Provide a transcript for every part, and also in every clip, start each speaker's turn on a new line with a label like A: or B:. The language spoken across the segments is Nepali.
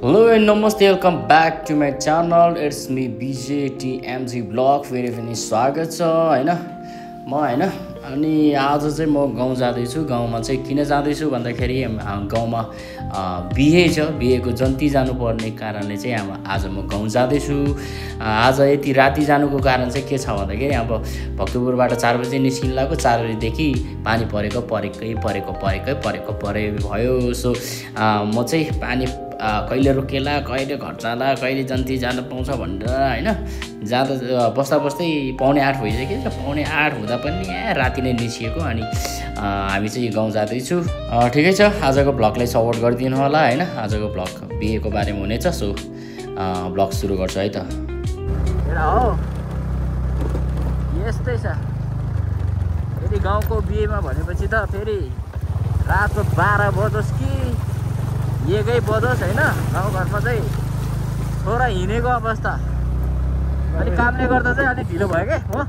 A: Hello and namaste, welcome back to my channel. It's me BJTMG Vlog. फेरि पनि स्वागत छ हैन म हैन अनि आज चाहिँ म गाउँ जाँदैछु। गाउँमा चाहिँ किन जाँदैछु भन्दाखेरि गाउँमा बिहे छ। बिहेको जन्ती जानुपर्ने कारणले चाहिँ आज म गाउँ जाँदैछु। आज यति राति जानुको कारण चाहिँ के छ भन्दाखेरि अब भक्तपुरबाट 4 बजे निस्किन लाग्यो। 4 बजेदेखि पानी परेको भयो। सो म चाहिँ पानी कहिले रोकेला, कहिले घर जाँदा, कहिले जन्ती जान पाउँछ भनेर हैन जाँदा बस्दै 7:45 भइसक्यो। 7:45 हुँदा पनि राति नै निस्किएको अनि हामी चाहिँ गाउँ जाँदैछु। ठिकै छ, आजको भ्लगलाई सपोर्ट गरिदिनु होला हैन। आजको भ्लग बिहेको बारेमा हुनेछ। सो भ्लग सुरु गर्छु है त। हो यस्तै छ फेरि गाउँको बिहेमा भनेपछि त फेरि रातको 12 बजोस् कि 1 बजोस् हैन। गाउँघरमा चाहिँ थोरै हिँडेको अवस्था अनि कामले गर्दा चाहिँ अलिक ढिलो भयो के हो।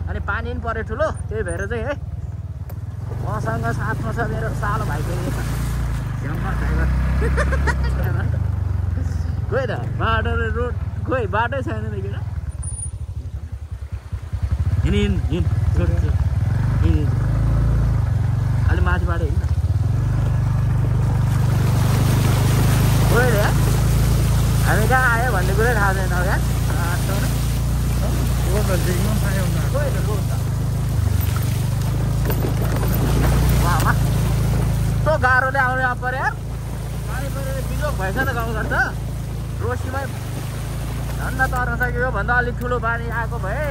A: अनि पानी पनि पऱ्यो ठुलो, त्यही भएर चाहिँ है मसँग साथमा छ मेरो सालो भाइको ड्राइभर। खोइ त बाटो रोड खोइ बाटै छैन देखिन। हिँड अलि माथिबाट हिँड्न। खोइ रे हामी कहाँ आयो भन्ने कुरै थाहा छैन क्या। यस्तो गाह्रोले आउनु पऱ्यो यार। पानी परेर बिजोक भएछ त गाउँघर त। रोसीमै धन्दा तर्न सक्यो भन्दा अलिक ठुलो पानी आएको भए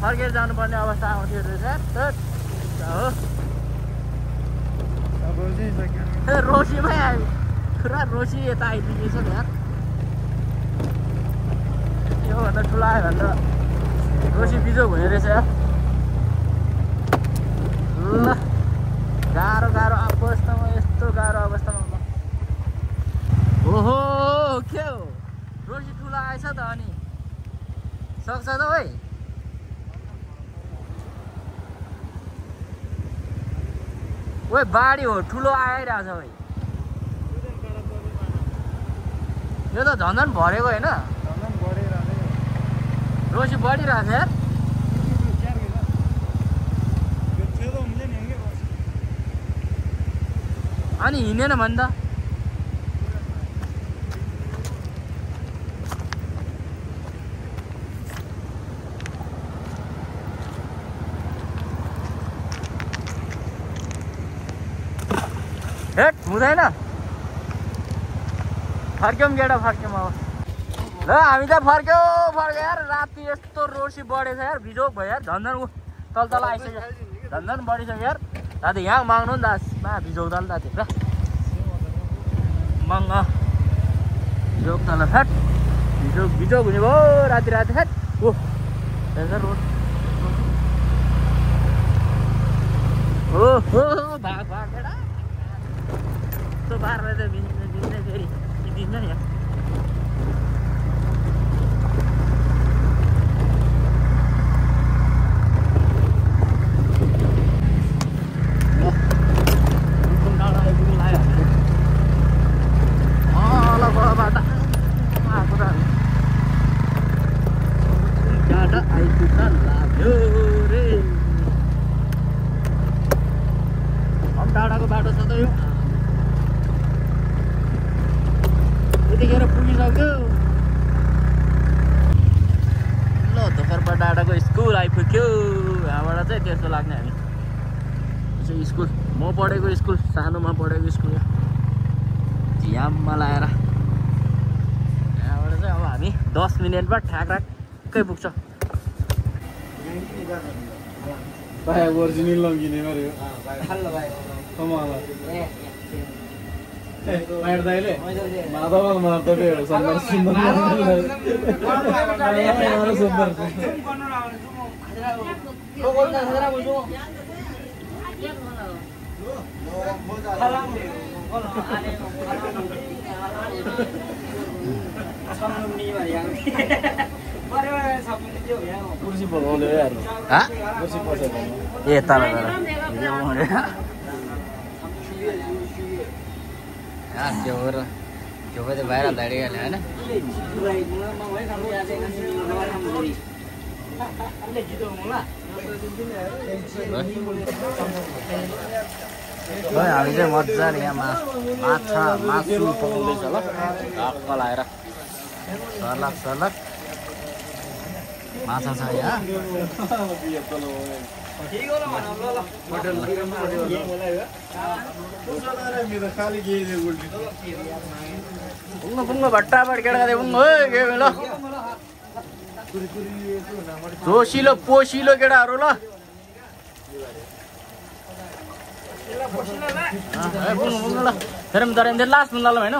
A: फर्केर जानुपर्ने अवस्था आउँथ्यो रहेछ। हो रोसीमै आयो पुरा। रोसी यता आइपुगेछ नि यार। योभन्दा ठुलो आयो भने त रोसी बिजोक हुने रहेछ यार। ल गाह्रो अवस्थामा, यस्तो गाह्रो अवस्थामा ओहो के हो रोसी ठुलो आएछ त। अनि सक्छ त है। ओइ बाढी हो ठुलो आइरहेछ है। यो त झन् भरेको होइन, रोसी बढिरहेको यार। अनि हिँडेन भने त हेट हुँदैन। फर्क्यौँ गेडा फर्क्यौँ अब। ल हामी त फर्क्यो यार। राति यस्तो रोसी बढेछ यार, बिजोक भयो यार। झन्झन तल आइसक्यो, झन्झन बढिसक्यो यार। दाजु यहाँ माग्नु नि दास मा बिजोक तल दाजु र मङ्ग बिजोक तल फेट बिजोक हुने भयो राति फेट। ओ रोड हो भाग केटा यस्तो बाह्र त भिज्ने फेरि भिज्छ नि यार। टाढाको बाटो छ त यो। यतिखेर पुगिसक्यो। ल धोकरपा डाँडाको स्कुल आइपुग्यो। यहाँबाट चाहिँ त्यस्तो लाग्ने हामी चाहिँ स्कुल। म पढेको स्कुल, सानोमा पढेको स्कुल झियाममा लाएर। यहाँबाट चाहिँ अब हामी 10 मिनटमा ठ्याक्कै पुग्छ।
B: ओरिजिनल लगिने गर्यो कमाला दाइले माधव मार्दै सुन्दर सुन्दर कुर्सी बोलाउने यार। कुर्सी पसेको
A: ए तल त्यो हो र त्यो पनि भाइरल धाडिहाल्यो होइन हामी चाहिँ मजाले यहाँ मासु पकाउँदैछ ल ढक्क लाएर सर्लक माछा छ यहाँ पुङ्गो भट्टाबाट केटा ल जोसिलो पोसिलो केटाहरू ल ल फेरि लास्ट मुन्ला ल होइन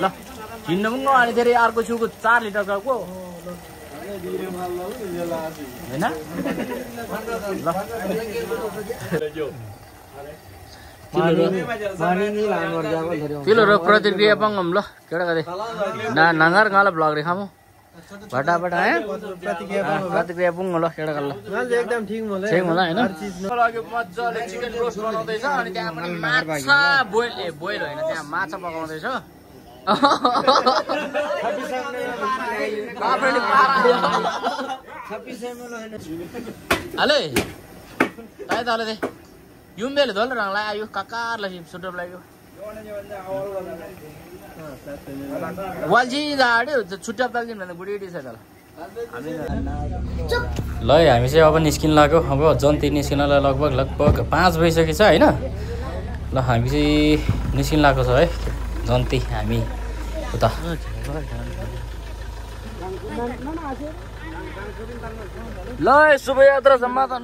A: ल हिँड्नु पुग्नु अनि फेरि अर्को छेउको 4 लिटरको होइन किलो र प्रतिक्रिया पाऊँ ल केटा कति नाङ्गार गाला ब्लग रेखामु भटाभट आयो प्रतिक्रिया पुग्नु ल केटा ल
B: एकदम ठिक
A: होला होइन मजाले चिकन रोस्ट बनाउँदैछ अनि त्यहाँ पनि माछा बोइल होइन त्यहाँ माछा पकाउँदैछ अले काय त अले युम्बेले धोल रङला आयो काकारलाई सुटप लाग्यो वालजी जाड्यो छुट्टा पाल्दिन भने बुढी छ त ल हामी चाहिँ अब निस्किन लाग्यो अब जन्ती निस्किनलाई लगभग 5 भइसकेको छ होइन ल हामी चाहिँ निस्किन लाग्यो छ है जन्ती हामी उता ल शुभयात्रा सम्मादन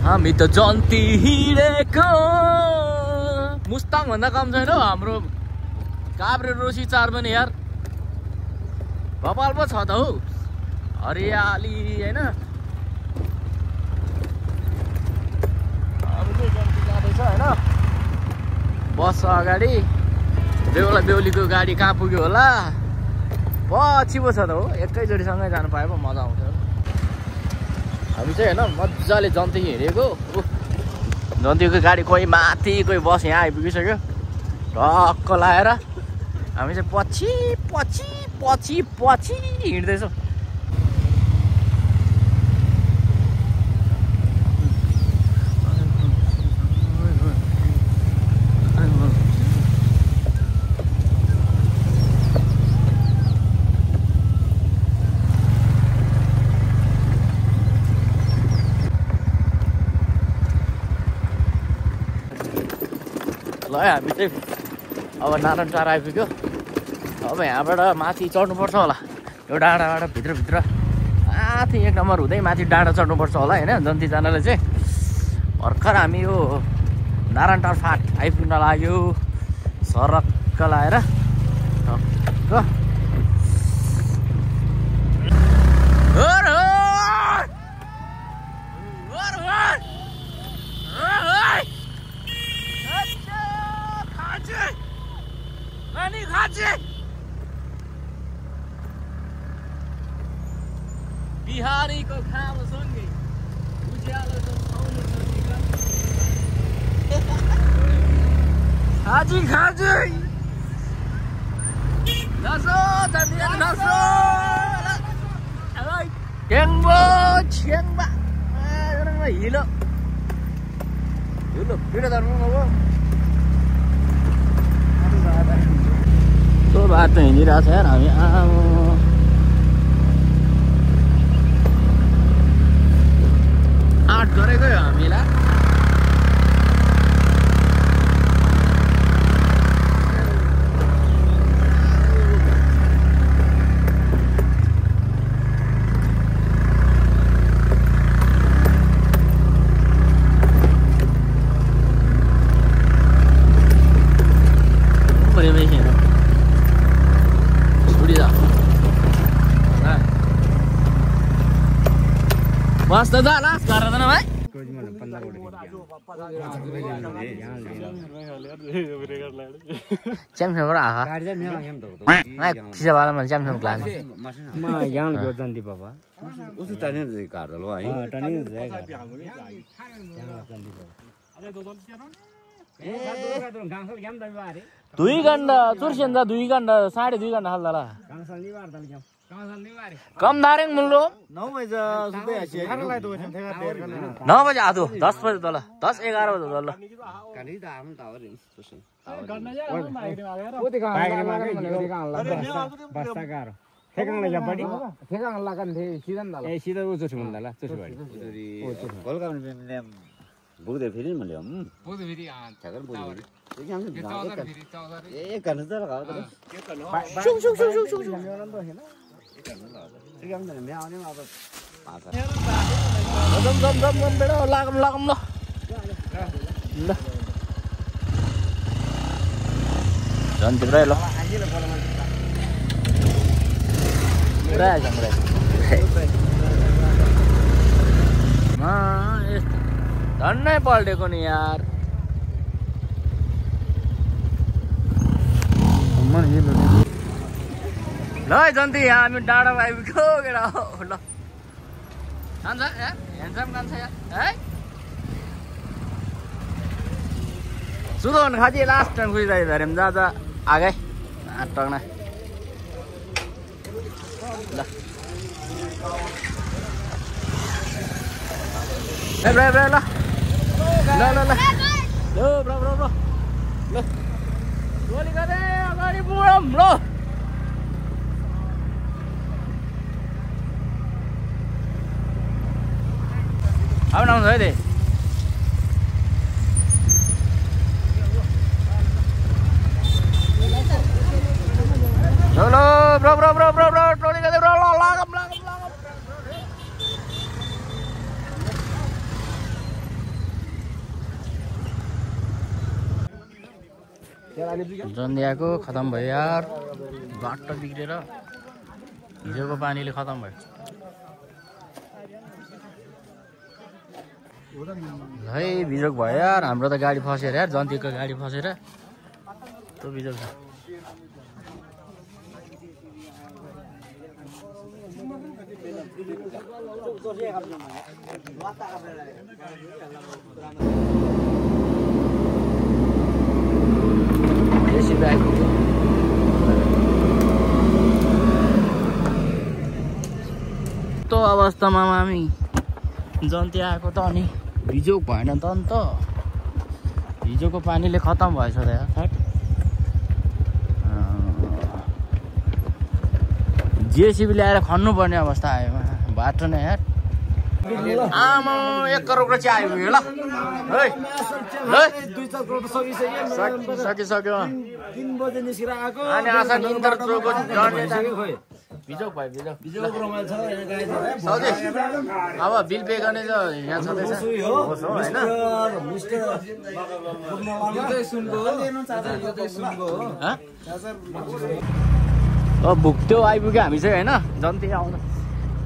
A: हामी त जन्ती हिँडेको मुस्ताङ भन्दा कम छैन हाम्रो काभ्रे रोसी 4 पनि यार भोपाल पो छ त हौ हरियाली होइन होइन बस अगाडि बेहुलीको गाडी कहाँ पुग्यो होला पछि पो छ त हो एकैचोटिसँगै जानु पाए पो मजा आउँथ्यो हामी चाहिँ होइन मजाले जन्ती हिँडेको जन्तीको गाडी कोही माथि कोही बस यहाँ आइपुगिसक्यो ढक्क लाएर हामी चाहिँ पछि हिँड्दैछौँ ल हामी चाहिँ अब नारायणटार आइपुग्यो अब यहाँबाट माथि चढ्नुपर्छ होला यो डाँडाबाट भित्र माथि 1 नम्बर हुँदै माथि डाँडा चढ्नुपर्छ होला होइन जन्ती जानले चाहिँ भर्खर हामी यो नारायणटार फाट आइपुग्न लाग्यो सरक्क लाएर बिहारीको खाना सँगै उज्यालो त साउनु खाजी नसो जन्ती नसो छ्याङबा हिलो पिडो धर्नु अब त्यो बाटो हिँडिरहेको छ यार हामी आँट गरेको हो हामीलाई बस त जा लास्ट गरेर न भाइ च्याम्पियनबाट आहा नाही तिच्या बालामा च्याम्पियन क्लास
C: म यहाँ गयो जन्ती बाबा
D: उस time say car low I
C: टनी जाएगा ए
A: 2 घण्टा चुर्सेन 2 घण्टा 2.5 घण्टा हाल्दा कम दारेङ मुल्लो
B: 9 बजे सुत्दै आछि खानालाई त ओछन थेगा देर गर्न
A: 9 बजे आधो 10 बजे तल 10 11 बजे तल
D: काली दा हम टावर सुसे
B: गर्न जा बाइकले मागेर
C: ओ देखा बस्ता गारो ठेकाङ या बडी ठेकाङ लागन थे सिजन दाला ए सिधा उ चोट हुँदाला चोट बडी
D: गोल का ने बुगदे फेरि मैले हम
C: बुझ फेरि
D: ठगन बुझ ए करन त लगा त
A: सुक सुक सुक सुक सुक
D: हम त मैं आउने अब
A: जम बेडा लागम ल ल झन् तिब्रै ल पुरा जङ्गल मा धन्नै पल्टेको नि यार ल है जन्ती यहाँ हामी डाँडामा आइपुग्यो केटा हो ल कान्छ यार ह्यान्डसम कान्छ यार है सुधोन खाँची लास्ट टाइम खुइँदै धरे पनि जा आगै टक्ना ल ए ब्रे ब्रे ल ल ल ल ल ब्रो ब्रो ब्रो ल गोली गरे अगाडि बुढम ल अब नाउँछ है दे ल bro bro bro bro bro टोली गरे ब्रो ल लागम जन्दियाको खतम भयो यार बाटो बिग्रेर हिजोको पानीले खतम भयो है बिजोक भयो यार हाम्रो त गाडी फसेर यार जन्तीको गाडी फसेर त्यो बिजोक छ त्यो अवस्थामा हामी जन्ती आएको त अनि भिजोक भएन त अन्त हिजोको पानीले खतम भएछ त यार जेसीबी ल्याएर खन्नु पर्ने अवस्था आयो बाटो नै यार आमा 1 करोड चाहिँ आइपुग्यो ल है सकिसक्यो
B: 3 बजे निस्केर आको
A: अनि आशा निन्दर चोको बिजोक भयो बिजोक
B: रमाइलो छ यहाँ गाई
A: सौजी अब बिल पे गर्ने त यहाँ छँदैछ होस् हो हैन
B: मिस्टर यो चाहिँ सुनको हो यो चाहिँ सुनको हो
A: अब भुक्थ्यो आइपुग्यो हामी चाहिँ हैन जन्ती आउन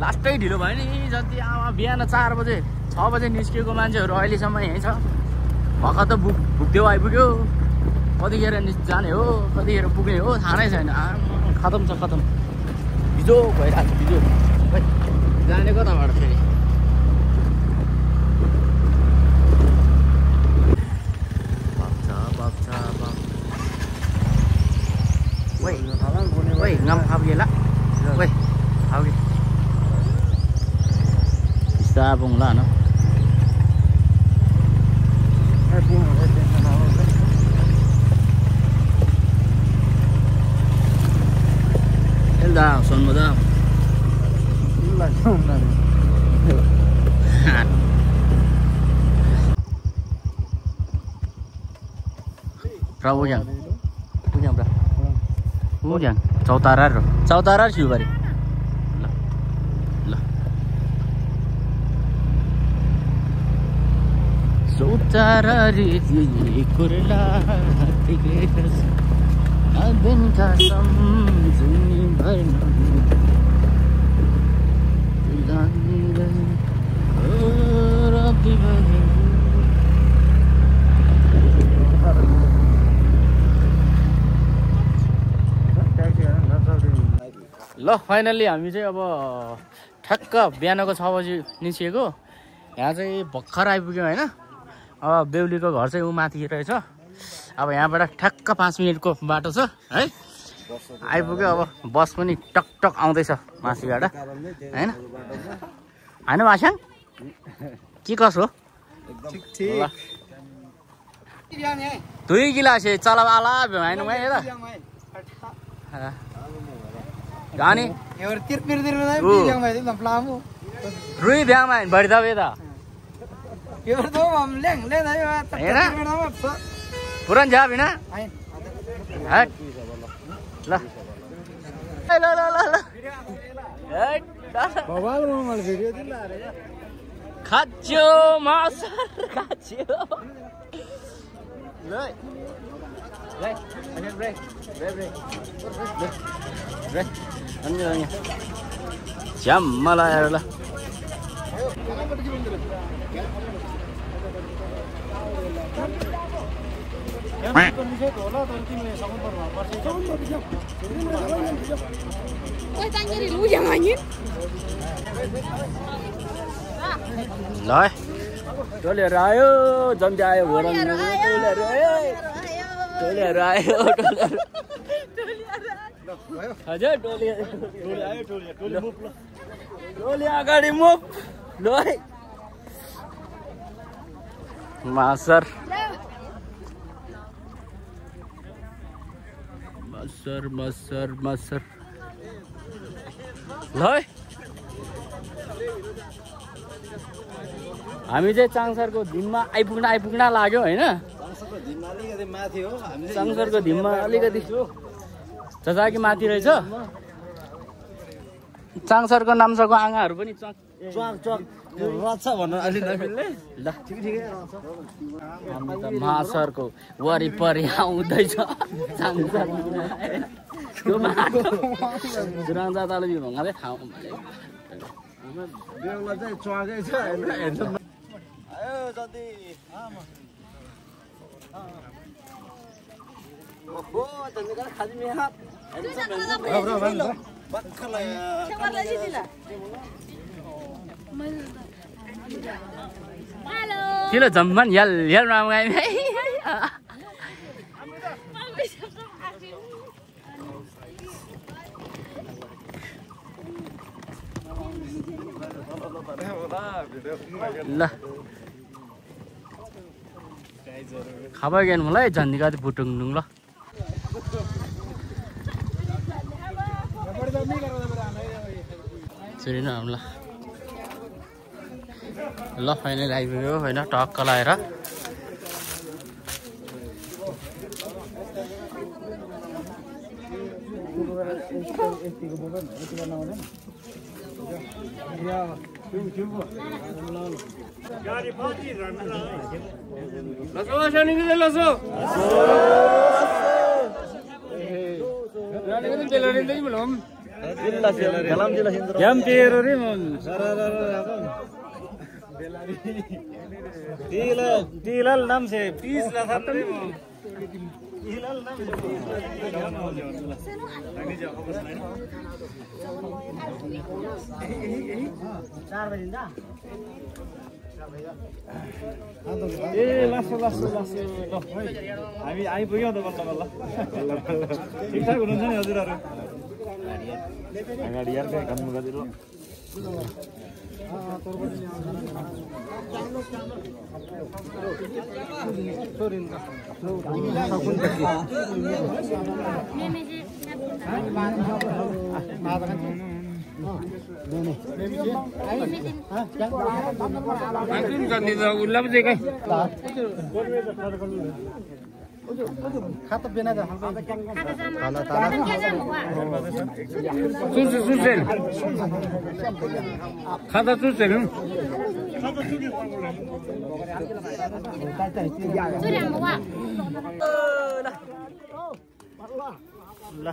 A: लास्टै ढिलो भयो नि जति आमा बिहान 4 बजे 6 बजे निस्केको मान्छेहरू अहिलेसम्म यहीँ छ भर्खर त भुक्थ्यो आइपुग्यो कतिखेर जाने हो कतिखेर पुग्ने हो थाहा नै छैन खतम छ खतम बिजोक भइरहेको छ बिजोक जाने कताबाट फेरि Woi, ngam khao gì lắm. Woi, khao gì. Bisa bung lah no. Elda, son modal.
B: ल सुन्न
A: Berapa yang? Punya berapa? Yang Cautarar sih bari. Lah. Cautarar di kurla tigres. Abin kasam zuni barna. Dilani le. Rabbi bagi. ल फाइनल्ली हामी चाहिँ अब ठ्याक्क बिहानको 6 बजी निस्किएको यहाँ चाहिँ भर्खर आइपुग्यौँ होइन अब बेहुलीको घर चाहिँ ऊ माथि रहेछ अब यहाँबाट ठ्याक्क 5 मिनटको बाटो छ है आइपुग्यो अब बस पनि टक टक आउँदैछ माथिबाट होइन होइन मास्याङ के कसो दुई गिलास चला आला होइन गानी रुई भ्याम बढी दबे त पुरन जा बिना ल खाच्यो मासर खाच्यो झ्याम्म लगाएर ल ल टोलीहरू आयो जम्ती आयो टोलीहरू आयो हजुर टोली अगाडि मुभ ल है मासर मसर मसर मसर ल है हामी चाहिँ चाङसरको धिममा आइपुग्न लाग्यो होइन चाङसरको धिममा अलिकति जजाकी माथि रहेछ चाङसरको नाम्साको आँगाहरू पनि महासरको वरिपरि आउँदैछ भङ्गाले ठाउँ किलो जम्मन यल राम गाई ल खाबा गेन मलाई झन्डिका बुटुङडुङ ल सुनिन हामीलाई ल फाइनल आइपुग्यो होइन टक्क लगाएर
D: Tilal nam se peace la tha हामी आइपुग्यौँ त बल्ल बल्ल ठिकठाक हुनुहुन्छ नि हजुरहरू अगाडि यार कहाँ घुम्नु गदिलो
B: खाता बिना त
A: सुन खाता चुसेन ल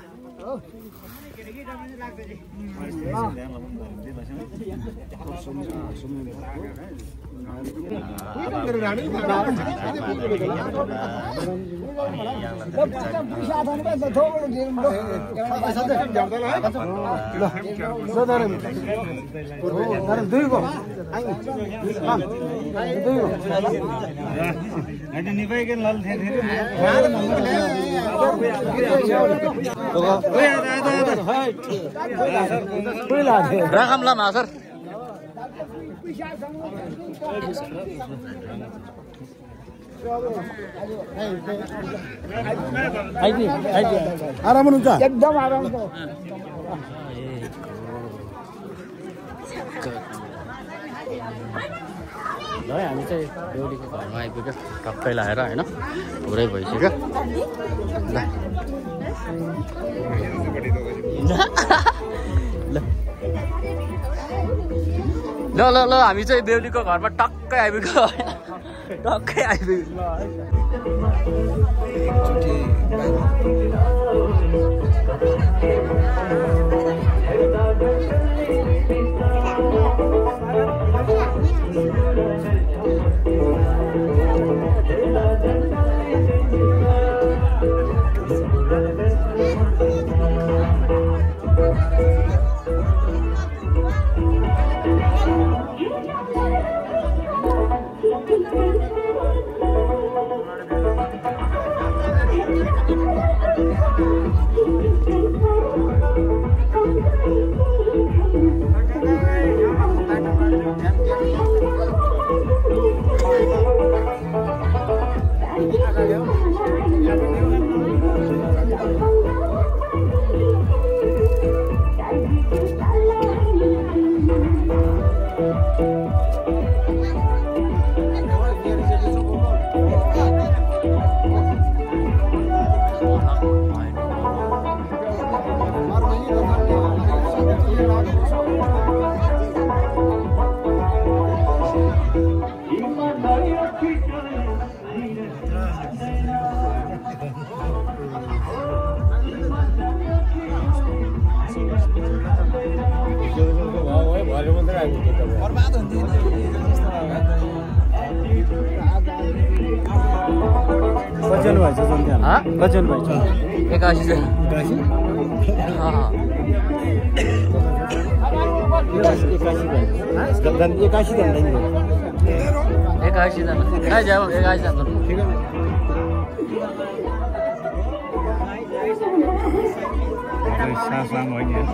A: राखम ल मासर
C: आराम हुनुहुन्छ
B: एकदम आराम छ
A: ल हामी चाहिँ बेहुलीको घरमा आइपुग्यो टक्कै लाएर होइन पुरै भइसक्यो ल ल ल हामी चाहिँ बेहुलीको घरमा टक्कै आइपुग्यो होइन टक्कै आइपुग्यो
C: कतिजना भाइ छ
A: 81 जना 81 जना काय जाऊ 81 जना ठीक आहे
D: सास लामो होइन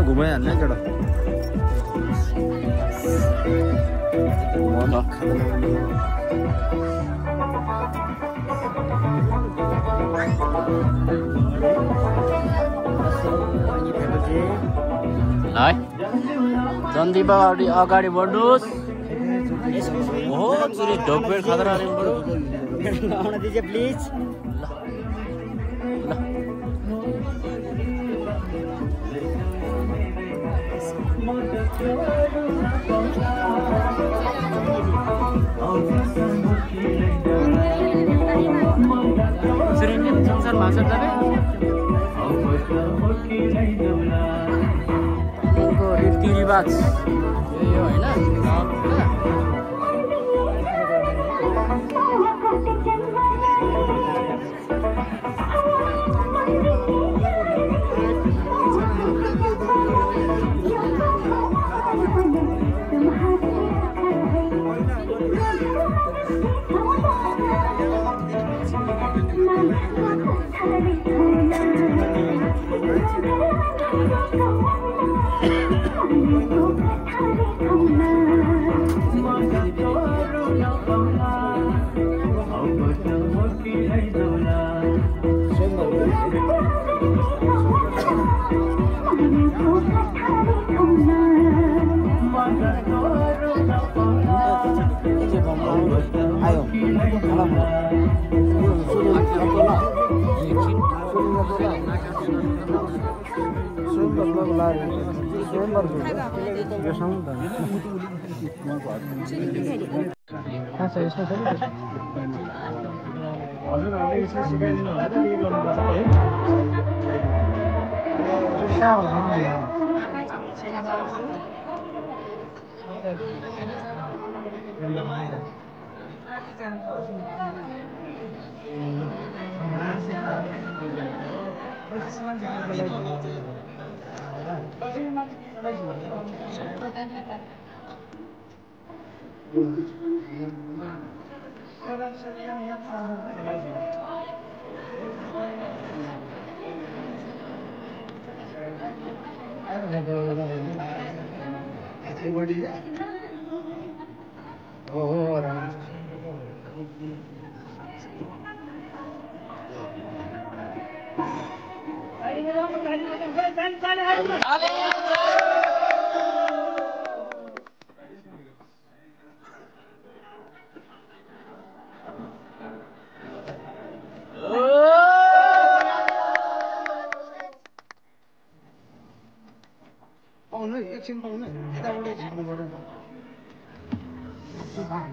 C: घुमाइहाल्ने केटा
A: है सन्दीप अगाडि बढ्नुहोस् हो चुरी ढोकपेट खतरा
B: प्लिज
A: संसार मासर रीतिरिवाज यो होइन
B: आयो
D: हजुरहरूले यसो सिकाइदिनु होला के गर्नुपर्छ है
B: एकछिन पाउनु यताबाट झिक्नुपर्छ भाइ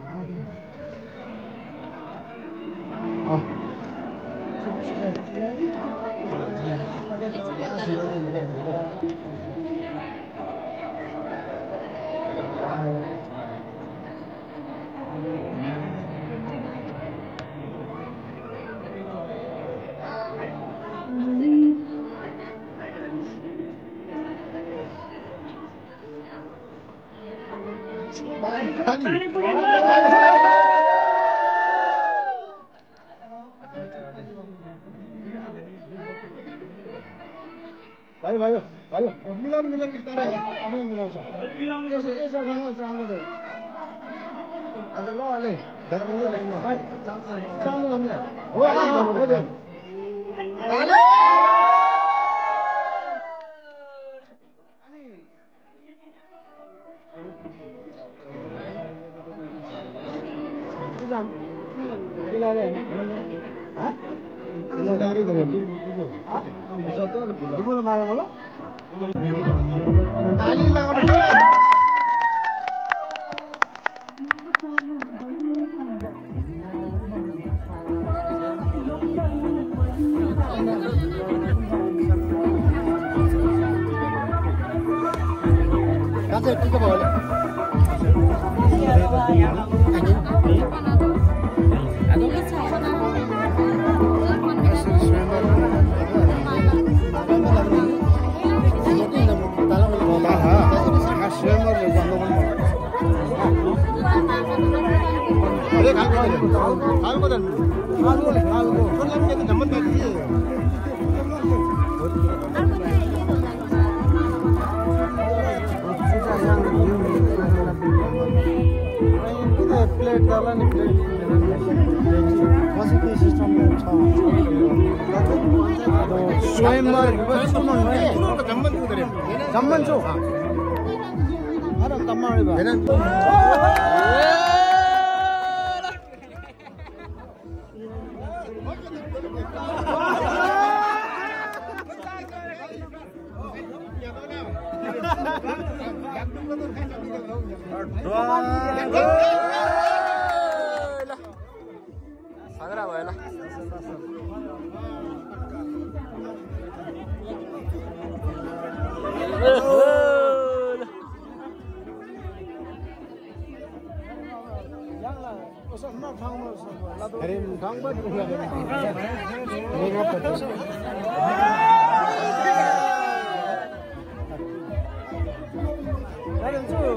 B: मिलाउनु मिलाउँछ यसो चाल्नु अब ल अलि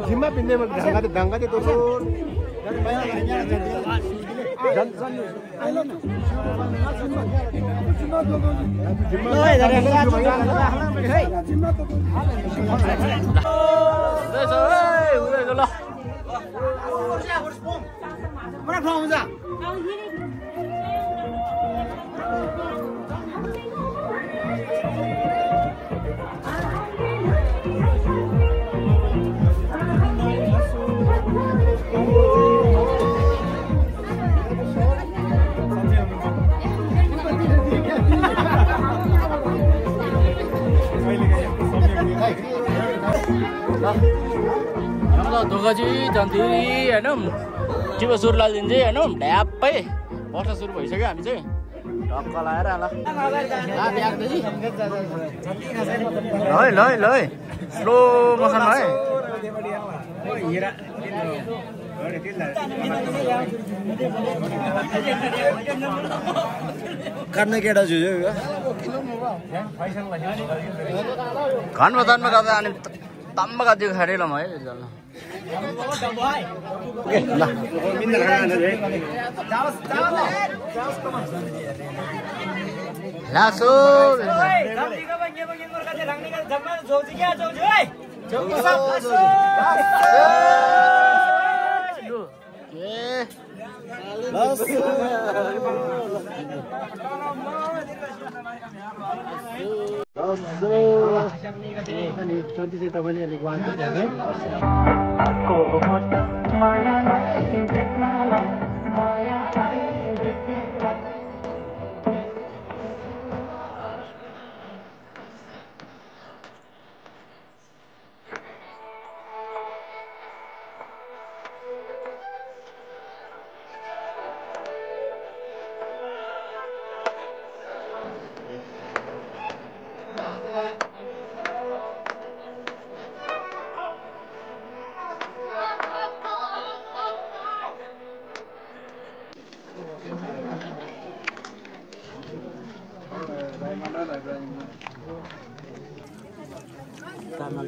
E: Jimma pindah dangkat itu turun.
A: त्यसपछि जन्तिरी होइन शिव सुरलालदिन चाहिँ होइन ढ्याप्पै बस्न सुरु भइसक्यो हामी चाहिँ ढक्क लाएर ल ल स्लो मोसनमा है
B: काट्ने केटा जुझ्यो
A: घरमा जन्म गर्दा अनि तम्म काटियो खाएर म है लासो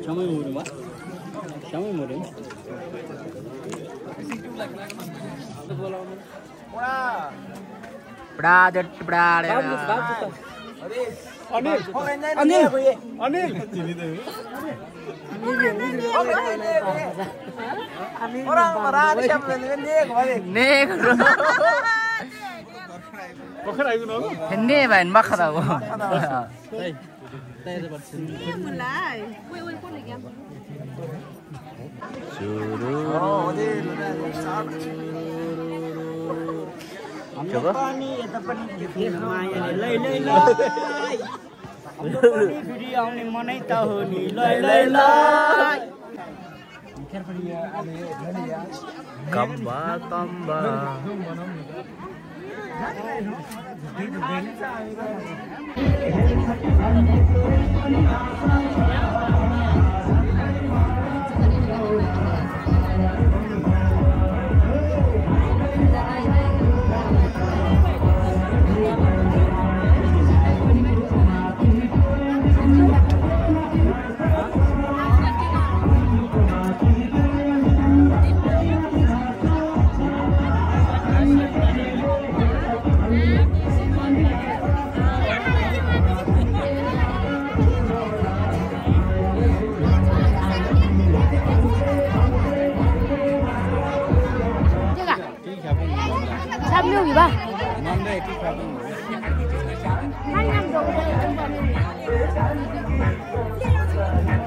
A: Sama murid, Pak. Sama murid. Peda. Anil. Orang marah siapa nek. Hindi ba in makada ko. Coba.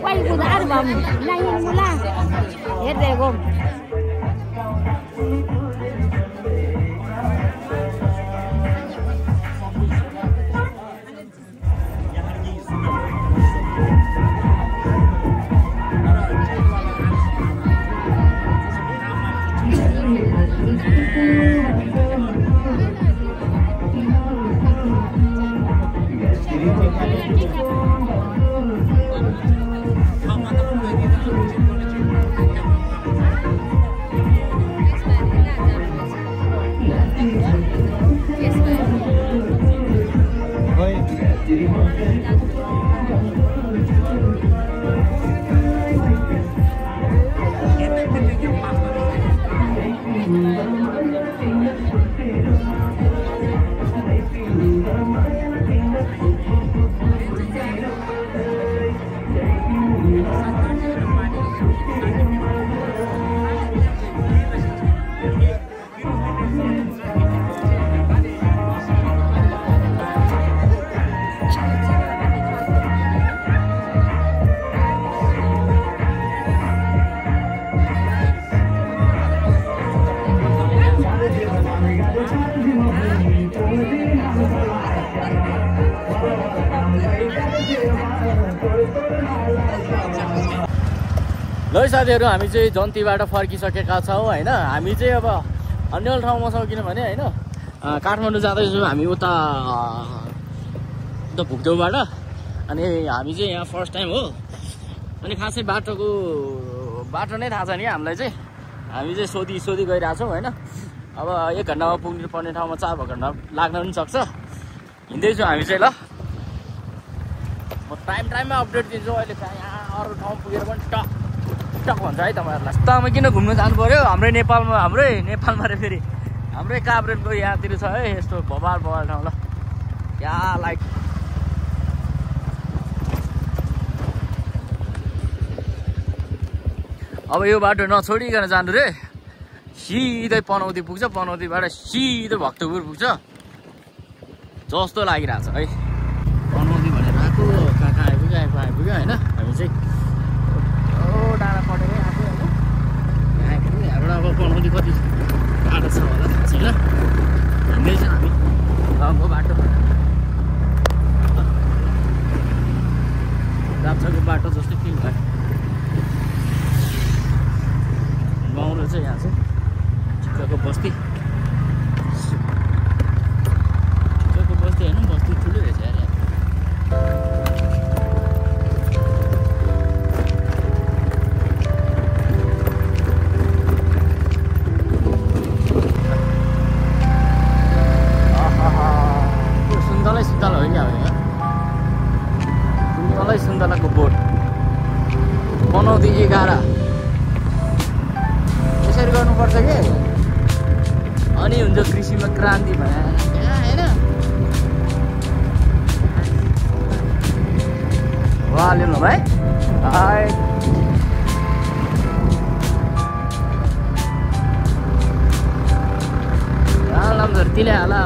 F: Quay của đã được bầm, này hình là hết rồi không?
A: ल साथीहरू हामी चाहिँ जन्तीबाट फर्किसकेका छौँ होइन। हामी चाहिँ अब अन्य ठाउँमा छौँ किनभने होइन काठमाडौँ जाँदैछौँ हामी उता भुक्देउबाट। अनि हामी चाहिँ यहाँ फर्स्ट टाइम हो अनि खासै बाटो नै थाहा छ नि हामीलाई चाहिँ। हामी चाहिँ सोधी गइरहेछौँ होइन। अब 1 घन्टामा पुग्नु पर्ने ठाउँमा 4 घन्टा लाग्न पनि सक्छ। हिँड्दैछौँ हामी चाहिँ। ल म टाइममा अपडेट दिन्छु। अहिले यहाँ अरू ठाउँ पुगेर पनि टक भन्छ है तपाईँहरूलाई। तपाईँ किन घुम्न जानु पऱ्यो हाम्रै नेपालमा रे फेरि हाम्रै काभ्रेको यहाँतिर छ है यस्तो भबाल ठाउँ। ल क्या लाइक अब यो बाटो नछोडिकन जानु रे। सिधै पनौती पुग्छ, पनौतीबाट सिधै भक्तपुर पुग्छ जस्तो लागिरहेछ है। पनौती भनेर आएको कहाँ आइपुग्यो होइन। हामी चाहिँ डाँडा पटेरै आएको होइन। यहाँ आइपुग्यो। यहाँबाट अब पनौती कति टाढो छ होला थाहा छैन। हिँड्दैछ हामी गाउँको बाटो, राप्साको बाटो जस्तै फिल भयो। गाउँ रहेछ यहाँ चाहिँ चिक्काको बस्ती होइन। बस्ती ठुलो रहेछ यार यहाँ। सुन्तला हो नि अब यहाँ सुन्तलाको बोट पनौती 11 यसरी गर्नुपर्छ कि अनि हुन्छ कृषिमा क्रान्ति भने होइन। वाल्यौँ न भाइ धरतीले हाला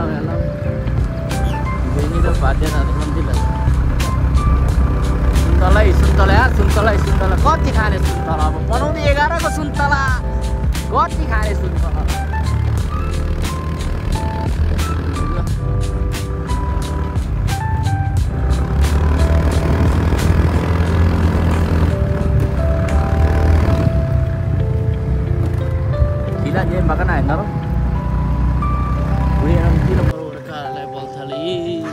A: बहिनी त बाध्य सुन्तला कति खाने सुन्तला। अब पनौती 11 को सुन्तला कति खाने सुन्तला। Gila dia makan air naro. Wih, orang gila baru mereka level tali.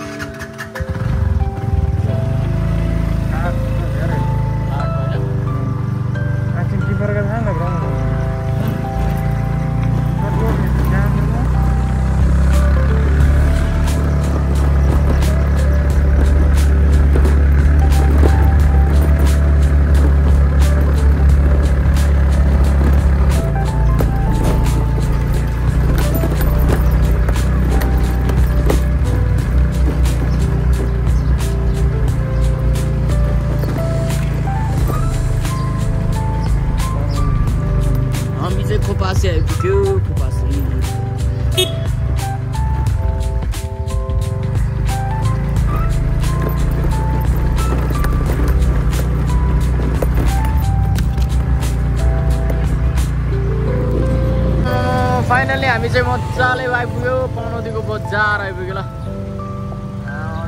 A: Kupasi aipugyo, Kupasi. Finally हामी चाहिँ मजाले आइपुग्यो पनौतीको बजार आइपुग्यो। ल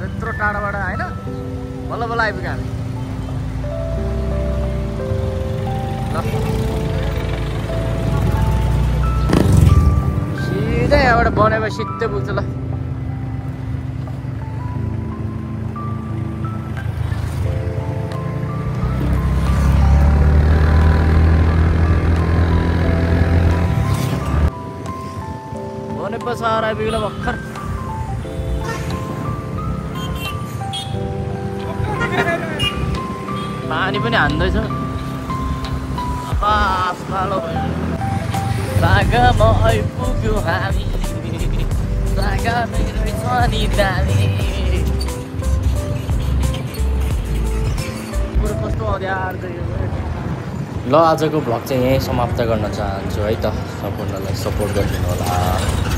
A: यत्रो टाढाबाट होइन बल्ल आइपुग्यो हामी। ल सिधै यहाँबाट बनेको सिधै पुग्छ। ल बने पसार आइपुग्यो भर्खर। पानी पनि हान्दैछ आकाश कालो भयो। सागामा आइपुग्यो हामी, सागा मेरो छ नि दामी। कस्तो अँध्यार ल आजको भ्लग चाहिँ यहीँ समाप्त गर्न चाहन्छु है त। सम्पूर्णलाई सपोर्ट गरिदिनु होला।